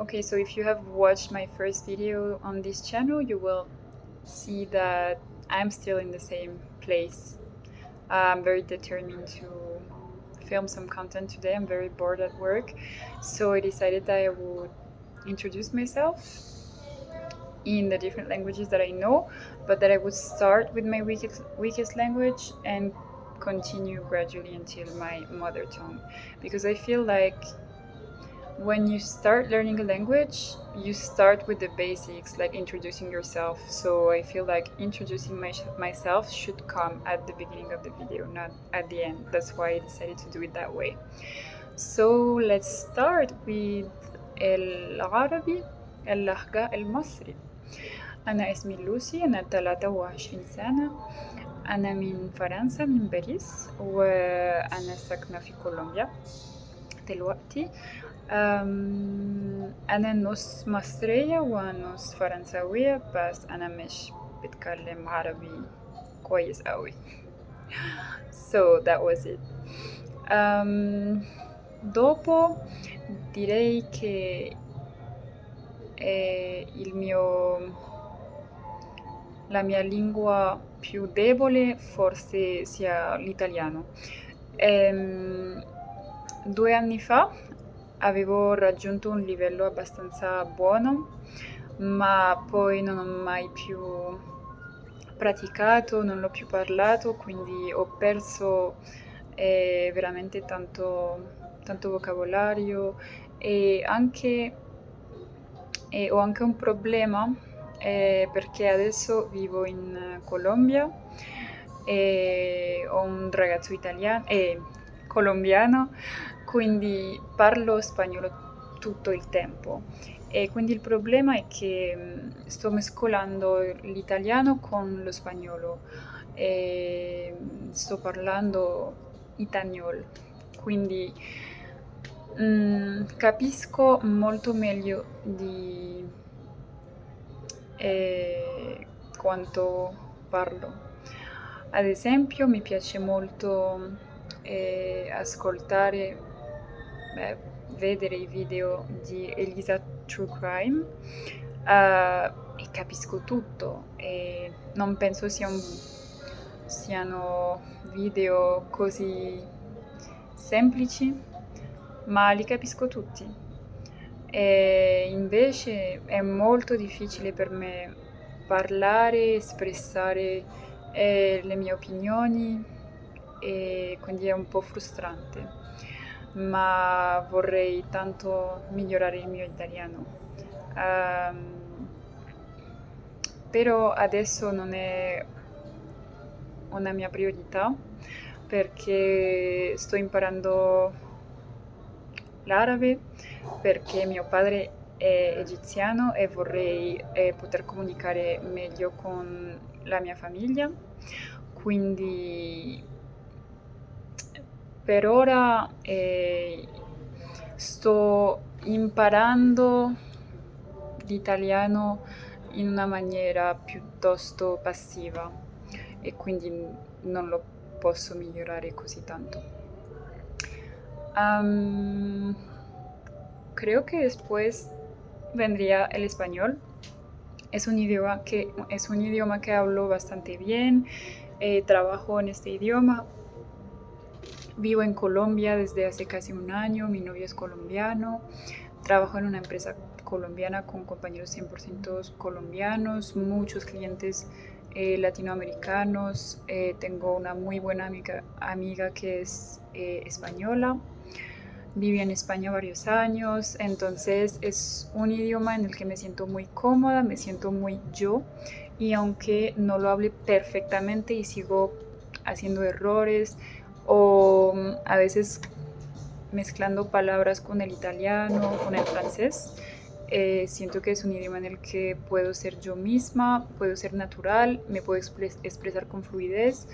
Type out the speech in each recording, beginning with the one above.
Okay, so if you have watched my first video on this channel, you will see that I'm still in the same place. I'm very determined to film some content today. I'm very bored at work, so I decided that I would introduce myself in the different languages that I know, but that I would start with my weakest language and continue gradually until my mother tongue, because I feel like when you start learning a language, you start with the basics, like introducing yourself. So I feel like introducing myself should come at the beginning of the video, not at the end. That's why I decided to do it that way. So let's start with العربي اللهجة المصري. أنا اسمي لوسي، أنا 23 سنة، أنا من فرنسا، من باريس، وأنا ساكنة في كولومبيا دلوقتي. أنا نص مصرية ونص فرنساوية، بس أنا مش بتكلم عربي كويس قوي. So that was it. Dopo direi che la mia lingua più debole forse sia l'italiano. 2 anni fa avevo raggiunto un livello abbastanza buono, ma poi non ho mai più praticato, non l'ho più parlato, quindi ho perso veramente tanto vocabolario e ho anche un problema perché adesso vivo in Colombia e ho un ragazzo colombiano, quindi parlo spagnolo tutto il tempo. E quindi il problema è che sto mescolando l'italiano con lo spagnolo e sto parlando italiano, quindi capisco molto meglio di quanto parlo. Ad esempio mi piace molto ascoltare, vedere i video di Elisa True Crime e capisco tutto e non penso siano video così semplici, ma li capisco tutti. E invece è molto difficile per me parlare, espressare le mie opinioni e quindi è un po' frustrante, ma vorrei tanto migliorare il mio italiano. Però adesso non è una mia priorità perché sto imparando l'arabe, perché mio padre è egiziano e vorrei poter comunicare meglio con la mia famiglia, quindi per ora sto imparando l'italiano in una maniera piuttosto passiva e quindi non lo posso migliorare così tanto. Creo que después vendría el español. Es un idioma que hablo bastante bien. Trabajo en este idioma. Vivo en Colombia desde hace casi un año. Mi novio es colombiano. Trabajo en una empresa colombiana con compañeros 100% colombianos, muchos clientes latinoamericanos. Tengo una muy buena amiga que es española. Viví en España varios años, entonces es un idioma en el que me siento muy cómoda, me siento muy yo, y aunque no lo hable perfectamente y sigo haciendo errores o a veces mezclando palabras con el italiano, con el francés, siento que es un idioma en el que puedo ser yo misma, puedo ser natural, me puedo expresar con fluidez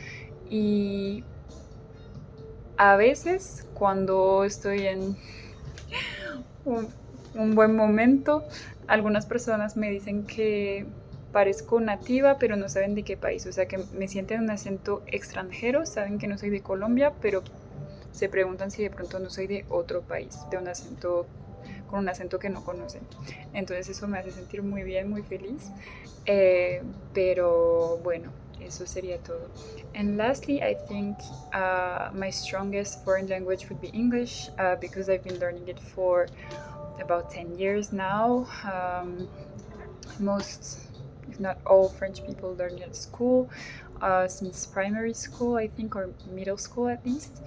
y a veces cuando estoy en un buen momento, algunas personas me dicen que parezco nativa, pero no saben de qué país, o sea que me sienten un acento extranjero, saben que no soy de Colombia, pero se preguntan si de pronto no soy de otro país, de un acento con un acento que no conocen. Entonces eso me hace sentir muy bien, muy feliz. Pero bueno, eso sería todo. And lastly, I think my strongest foreign language would be English, because I've been learning it for about 10 years now. Most, if not all, French people learn it at school, since primary school, I think, or middle school at least.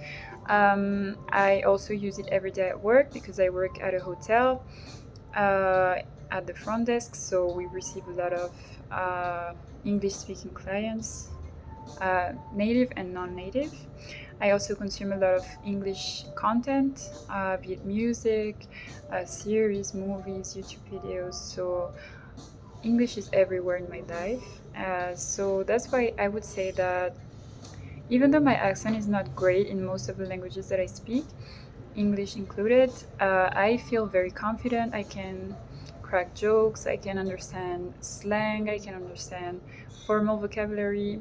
I also use it every day at work because I work at a hotel, at the front desk, so we receive a lot of English-speaking clients, native and non-native. I also consume a lot of English content, be it music, series, movies, YouTube videos. So English is everywhere in my life. So that's why I would say that even though my accent is not great in most of the languages that I speak, English included, I feel very confident. I can crack jokes, I can understand slang, I can understand formal vocabulary,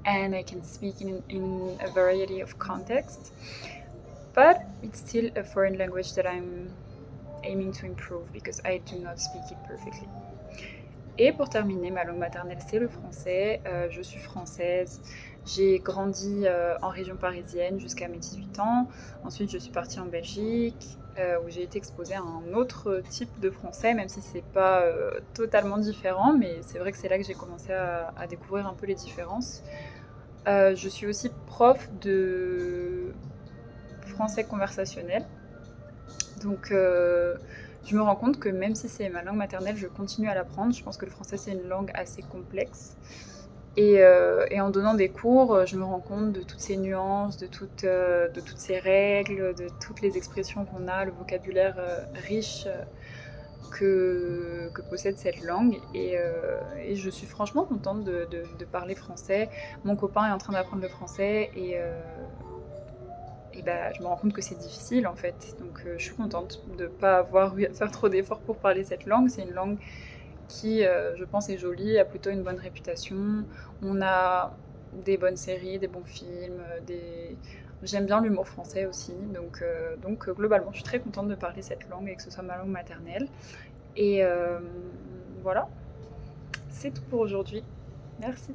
and I can speak in a variety of contexts. But it's still a foreign language that I'm aiming to improve because I do not speak it perfectly. Et pour terminer, ma langue maternelle, c'est le français. Je suis française. J'ai grandi en région parisienne jusqu'à mes 18 ans. Ensuite, je suis partie en Belgique, où j'ai été exposée à un autre type de français, même si c'est pas totalement différent, mais c'est vrai que c'est là que j'ai commencé à découvrir un peu les différences. Je suis aussi prof de français conversationnel. Donc je me rends compte que même si c'est ma langue maternelle, je continue à l'apprendre. Je pense que le français, c'est une langue assez complexe. Et en donnant des cours, je me rends compte de toutes ces nuances, de toutes ces règles, de toutes les expressions qu'on a, le vocabulaire riche que possède cette langue. Et je suis franchement contente de parler français. Mon copain est en train d'apprendre le français et bah, je me rends compte que c'est difficile en fait. Donc je suis contente de ne pas avoir eu à faire trop d'efforts pour parler cette langue. C'est une langue qui, je pense, est jolie, a plutôt une bonne réputation. On a des bonnes séries, des bons films, j'aime bien l'humour français aussi. Donc globalement, je suis très contente de parler cette langue et que ce soit ma langue maternelle. Et voilà, c'est tout pour aujourd'hui. Merci.